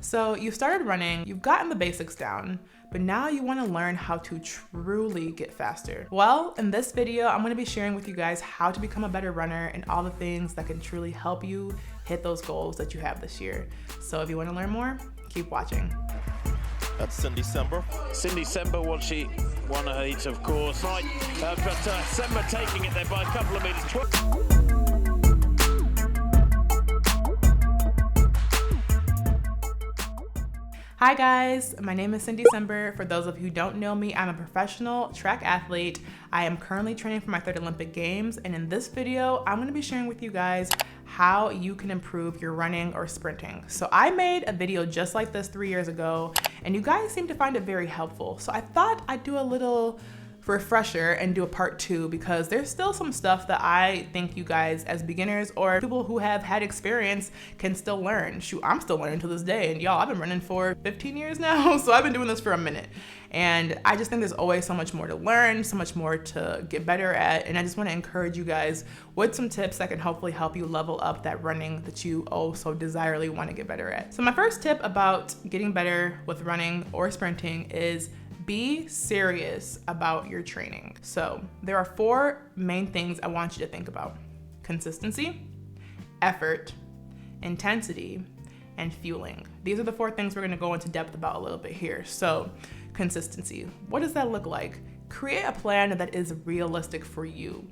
So you started running, you've gotten the basics down, but now you want to learn how to truly get faster. Well, in this video, I'm going to be sharing with you guys how to become a better runner and all the things that can truly help you hit those goals that you have this year. So if you want to learn more, keep watching. That's Sember. Sember, well, she won a heat, of course, right? But Sember taking it there by a couple of meters. Hi guys, my name is Cindysember. For those of you who don't know me, I'm a professional track athlete. I am currently training for my 3rd Olympic Games, and in this video, I'm gonna be sharing with you guys how you can improve your running or sprinting. So I made a video just like this 3 years ago, and you guys seem to find it very helpful. So I thought I'd do a little refresher and do a part 2 because there's still some stuff that I think you guys as beginners or people who have had experience can still learn. Shoot, I'm still learning to this day, and y'all, I've been running for 15 years now, so I've been doing this for a minute. And I just think there's always so much more to learn, so much more to get better at, and I just want to encourage you guys with some tips that can hopefully help you level up that running that you so desirably want to get better at. So my first tip about getting better with running or sprinting is be serious about your training. So there are 4 main things I want you to think about: consistency, effort, intensity, and fueling. These are the 4 things we're gonna go into depth about a little bit here. So consistency, what does that look like? Create a plan that is realistic for you.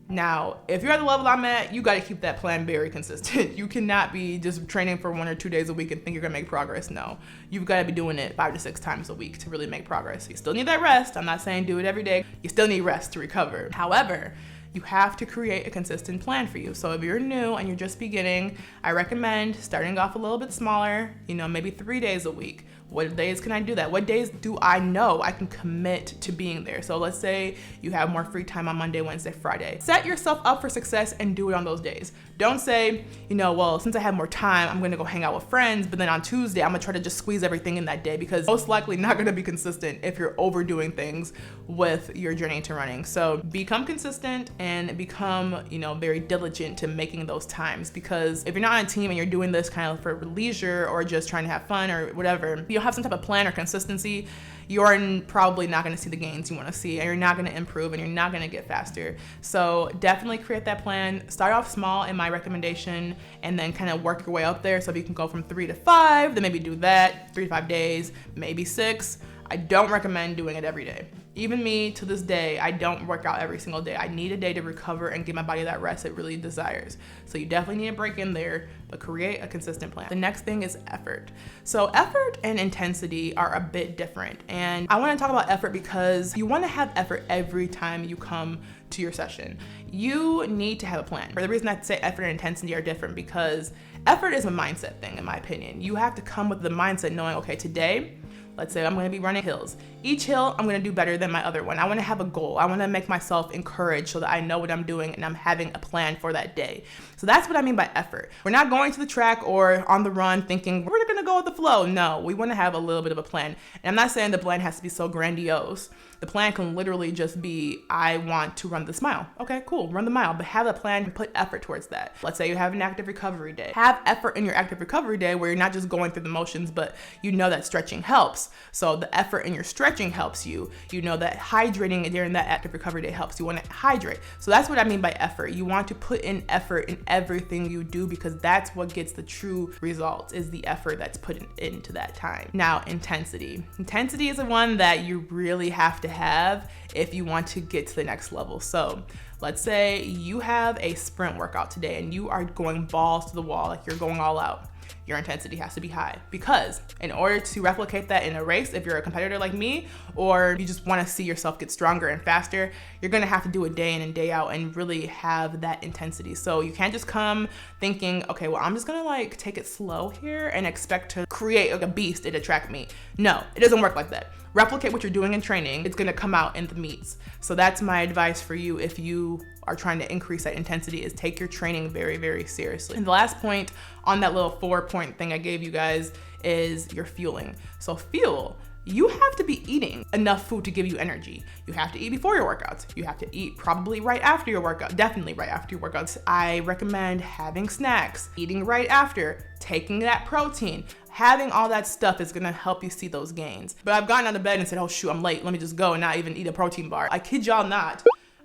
Now, if you're at the level I'm at, you got to keep that plan very consistent. You cannot be just training for 1 or 2 days a week and think you're going to make progress. No, you've got to be doing it 5 to 6 times a week to really make progress. You still need that rest. I'm not saying do it every day. You still need rest to recover. However, you have to create a consistent plan for you. So if you're new and you're just beginning, I recommend starting off a little bit smaller, maybe 3 days a week. What days can I do that? What days do I know I can commit to being there? So let's say you have more free time on Monday, Wednesday, Friday. Set yourself up for success and do it on those days. Don't say, well, since I have more time, I'm gonna go hang out with friends, but then on Tuesday, I'm gonna try to just squeeze everything in that day, because most likely not gonna be consistent if you're overdoing things with your journey to running. So become consistent and become, very diligent to making those times, because if you're not on a team and you're doing this kind of for leisure or just trying to have fun or whatever, you don't have some type of plan or consistency, you're probably not going to see the gains you want to see, and you're not going to improve, and you're not going to get faster. So definitely create that plan. Start off small in my recommendation, and then kind of work your way up there. So if you can go from 3 to 5, then maybe do that 3 to 5 days, maybe 6. I don't recommend doing it every day. Even me, to this day, I don't work out every single day. I need a day to recover and give my body that rest it really desires. So you definitely need a break in there, but create a consistent plan. The next thing is effort. So effort and intensity are a bit different. And I want to talk about effort because you want to have effort every time you come to your session. You need to have a plan. The reason I say effort and intensity are different because effort is a mindset thing, in my opinion. You have to come with the mindset knowing, okay, today, let's say I'm going to be running hills. Each hill, I'm going to do better than my other one. I want to have a goal. I want to make myself encouraged so that I know what I'm doing and I'm having a plan for that day. So that's what I mean by effort. We're not going to the track or on the run thinking we're going to go with the flow. No, we want to have a little bit of a plan. And I'm not saying the plan has to be so grandiose. The plan can literally just be, I want to run this mile. Okay, cool, run the mile, but have a plan and put effort towards that. Let's say you have an active recovery day. Have effort in your active recovery day where you're not just going through the motions, but you know that stretching helps. So the effort in your stretching helps you. You know that hydrating during that active recovery day helps. You want to hydrate. So that's what I mean by effort. You want to put in effort in everything you do, because that's what gets the true results, is the effort that's put into that time. Now, intensity. Intensity is the one that you really have to have if you want to get to the next level. So let's say you have a sprint workout today and you are going balls to the wall, like you're going all out. Your intensity has to be high, because in order to replicate that in a race, if you're a competitor like me, or you just want to see yourself get stronger and faster, you're going to have to do it day in and day out and really have that intensity. So you can't just come thinking, okay, well, I'm just going to take it slow here and expect to create like a beast at a track meet. No, it doesn't work like that. Replicate what you're doing in training. It's going to come out in the meets. So that's my advice for you if you are trying to increase that intensity, is take your training very, very seriously. And the last point on that little 4-point thing I gave you guys is your fueling. So fuel. you have to be eating enough food to give you energy. You have to eat before your workouts. You have to eat probably right after your workout, definitely right after your workouts. I recommend having snacks, eating right after, taking that protein. Having all that stuff is gonna help you see those gains. But I've gotten out of bed and said, oh shoot, I'm late. Let me just go and not even eat a protein bar. I kid y'all not.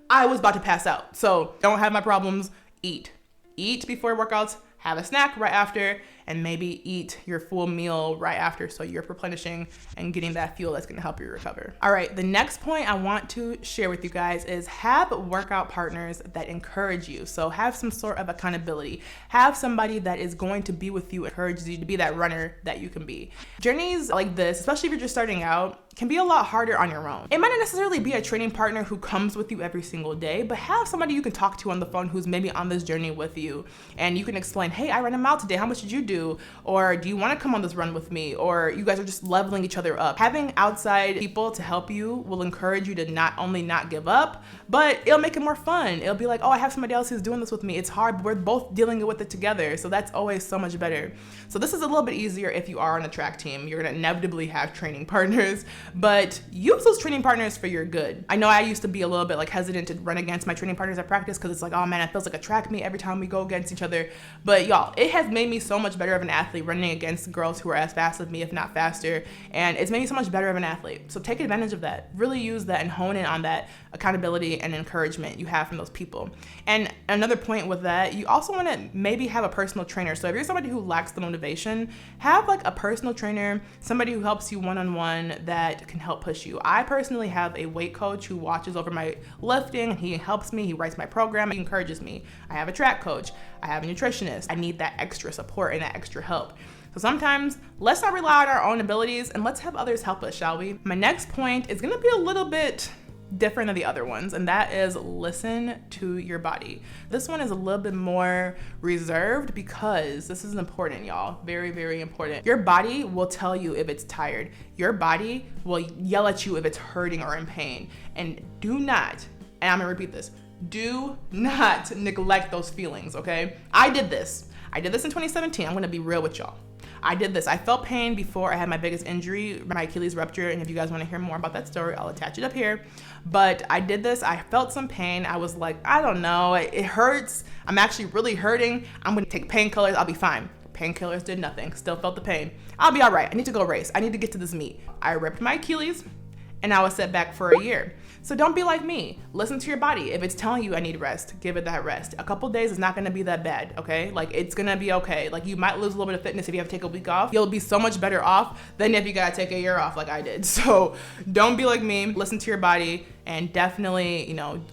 I was about to pass out. So don't have my problems, eat. Eat before workouts, have a snack right after, and maybe eat your full meal right after so you're replenishing and getting that fuel that's gonna help you recover. All right, the next point I want to share with you guys is have workout partners that encourage you. So have some sort of accountability. Have somebody that is going to be with you, encourages you to be that runner that you can be. Journeys like this, especially if you're just starting out, can be a lot harder on your own. It might not necessarily be a training partner who comes with you every single day, but have somebody you can talk to on the phone who's maybe on this journey with you, and you can explain, hey, I ran a mile today, how much did you do? Or do you wanna come on this run with me? Or you guys are just leveling each other up. Having outside people to help you will encourage you to not only not give up, but it'll make it more fun. It'll be like, oh, I have somebody else who's doing this with me. It's hard, but we're both dealing with it together. So that's always so much better. So this is a little bit easier if you are on a track team. You're gonna inevitably have training partners, but use those training partners for your good. I know I used to be a little bit like hesitant to run against my training partners at practice because it's like, oh man, it feels like a track meet every time we go against each other. But y'all, it has made me so much better of an athlete running against girls who are as fast as me, if not faster. And it's made me so much better of an athlete. So take advantage of that. Really use that and hone in on that accountability and encouragement you have from those people. And another point with that, you also want to maybe have a personal trainer. So if you're somebody who lacks the motivation, have like a personal trainer, somebody who helps you one-on-one that can help push you. I personally have a weight coach who watches over my lifting. He helps me, he writes my program, he encourages me. I have a track coach, I have a nutritionist. I need that extra support and that extra help. So sometimes let's not rely on our own abilities and let's have others help us, shall we? My next point is gonna be a little bit different than the other ones, and that is listen to your body. This one is a little bit more reserved because this is important, y'all. Very, very important. Your body will tell you if it's tired. Your body will yell at you if it's hurting or in pain. And do not, and I'm gonna repeat this, do not neglect those feelings, okay? I did this in 2017. I'm gonna be real with y'all. I did this. I felt pain before I had my biggest injury, my Achilles rupture. And if you guys want to hear more about that story, I'll attach it up here. But I did this. I felt some pain. I was like, I don't know. It hurts. I'm actually really hurting. I'm going to take painkillers. I'll be fine. Painkillers did nothing. Still felt the pain. I'll be all right. I need to go race. I need to get to this meet. I ripped my Achilles and I was set back for a year. So don't be like me. Listen to your body. If it's telling you I need rest, give it that rest. A couple days is not gonna be that bad, okay? Like it's gonna be okay. Like you might lose a little bit of fitness if you have to take a week off. You'll be so much better off than if you gotta take a year off like I did. So don't be like me. Listen to your body and definitely,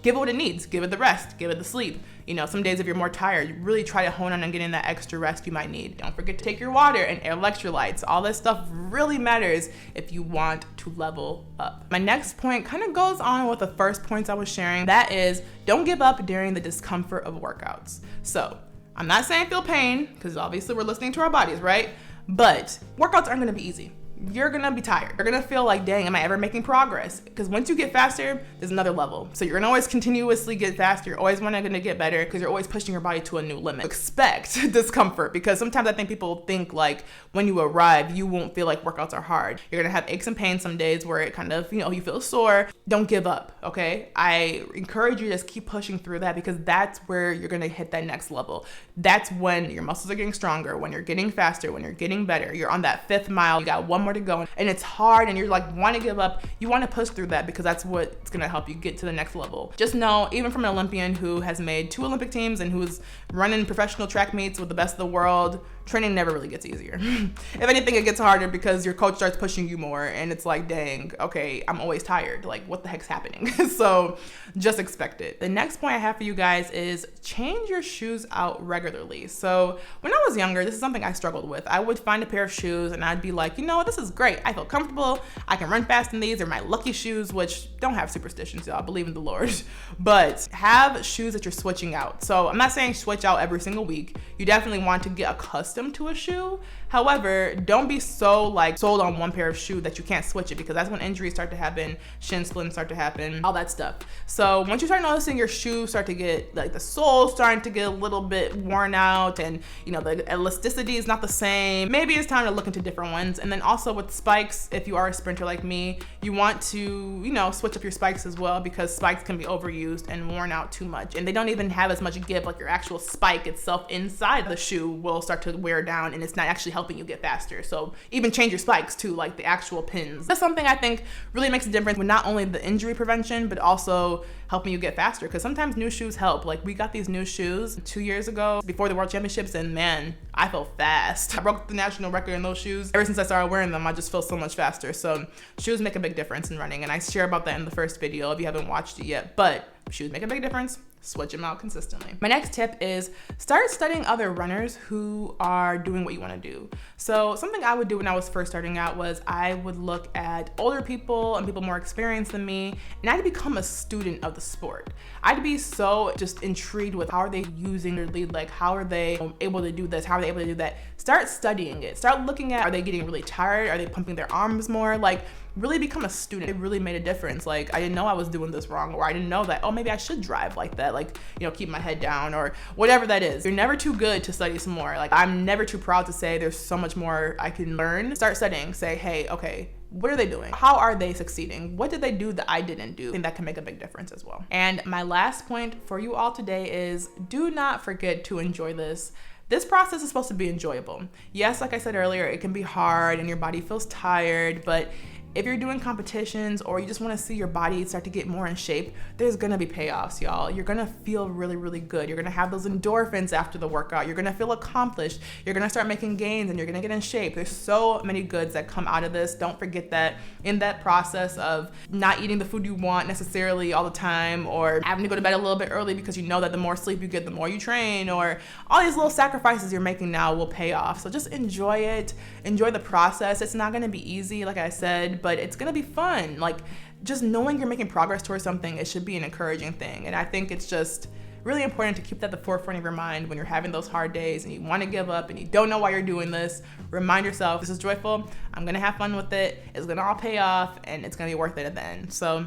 give it what it needs. Give it the rest, give it the sleep. Some days if you're more tired, really try to hone on getting that extra rest you might need. Don't forget to take your water and electrolytes. All this stuff really matters if you want to level up. My next point kind of goes on with the first points I was sharing. That is, don't give up during the discomfort of workouts. So I'm not saying feel pain, because obviously we're listening to our bodies, right? But workouts aren't gonna be easy. You're gonna be tired. You're gonna feel like, dang, am I ever making progress? Because once you get faster, there's another level. So you're gonna always continuously get faster. You're always gonna get better because you're always pushing your body to a new limit. Expect discomfort, because sometimes I think people think like when you arrive, you won't feel like workouts are hard. You're gonna have aches and pains some days where it kind of, you feel sore. Don't give up, okay? I encourage you to just keep pushing through that because that's where you're gonna hit that next level. That's when your muscles are getting stronger, when you're getting faster, when you're getting better. You're on that 5th mile, you got one more to go, and it's hard and you're like want to give up. You want to push through that because that's what's going to help you get to the next level. Just know, even from an Olympian who has made 2 Olympic teams and who's running professional track meets with the best of the world, training never really gets easier. If anything, it gets harder because your coach starts pushing you more and it's like, dang, okay, I'm always tired. Like, what the heck's happening? So just expect it. The next point I have for you guys is change your shoes out regularly. So when I was younger, this is something I struggled with. I would find a pair of shoes and I'd be like, this is great. I feel comfortable. I can run fast in these. They're my lucky shoes, which don't have superstitions, y'all. Believe in the Lord. But have shoes that you're switching out. So I'm not saying switch out every single week. You definitely want to get accustomed accustomed to a shoe. However, don't be so like sold on one pair of shoe that you can't switch it, because that's when injuries start to happen, shin splints start to happen, all that stuff. So once you start noticing your shoes start to get like the sole starting to get a little bit worn out, and you know the elasticity is not the same, maybe it's time to look into different ones. And then also with spikes, if you are a sprinter like me, you want to, you know, switch up your spikes as well, because spikes can be overused and worn out too much, and they don't even have as much give. Like your actual spike itself inside the shoe will start to wear down, and it's not actually helping you get faster. So even change your spikes too, like the actual pins. That's something I think really makes a difference with not only the injury prevention, but also helping you get faster, because sometimes new shoes help. Like we got these new shoes 2 years ago before the World Championships, and man, I felt fast. I broke the national record in those shoes. Ever since I started wearing them, I just feel so much faster. So shoes make a big difference in running, and I share about that in the first video if you haven't watched it yet. But shoes make a big difference. Switch them out consistently. My next tip is start studying other runners who are doing what you want to do. So something I would do when I was first starting out was I would look at older people and people more experienced than me, and I'd become a student of the sport. I'd be so just intrigued with how are they using their lead leg, how are they able to do this, how are they able to do that. Start studying it. Start looking at, are they getting really tired? Are they pumping their arms more? Like really become a student. It really made a difference. Like I didn't know I was doing this wrong, or I didn't know that, oh, maybe I should drive like that, like, you know, keep my head down or whatever that is. You're never too good to study some more. Like I'm never too proud to say there's so much more I can learn. Start studying. Say, hey, okay, what are they doing? How are they succeeding? What did they do that I didn't do? I think that can make a big difference as well. And my last point for you all today is do not forget to enjoy this. This process is supposed to be enjoyable. Yes, like I said earlier, it can be hard and your body feels tired, but if you're doing competitions or you just want to see your body start to get more in shape, there's gonna be payoffs, y'all. You're gonna feel really, really good. You're gonna have those endorphins after the workout. You're gonna feel accomplished. You're gonna start making gains and you're gonna get in shape. There's so many goods that come out of this. Don't forget that in that process of not eating the food you want necessarily all the time, or having to go to bed a little bit early because you know that the more sleep you get, the more you train, or all these little sacrifices you're making now will pay off. So just enjoy it. Enjoy the process. It's not gonna be easy, like I said, but it's gonna be fun. Like just knowing you're making progress towards something, it should be an encouraging thing. And I think it's just really important to keep that at the forefront of your mind when you're having those hard days and you want to give up and you don't know why you're doing this. Remind yourself, this is joyful. I'm gonna have fun with it. It's gonna all pay off and it's gonna be worth it at the end. So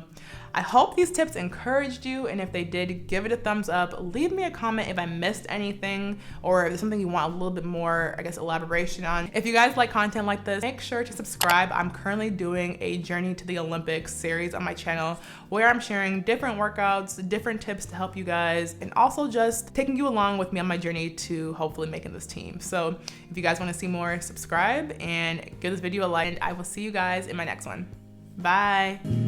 I hope these tips encouraged you, and if they did, give it a thumbs up. Leave me a comment if I missed anything, or if there's something you want a little bit more, I guess, elaboration on. If you guys like content like this, make sure to subscribe. I'm currently doing a Journey to the Olympics series on my channel where I'm sharing different workouts, different tips to help you guys, and also just taking you along with me on my journey to hopefully making this team. So if you guys want to see more, subscribe and give this video a like, and I will see you guys in my next one. Bye.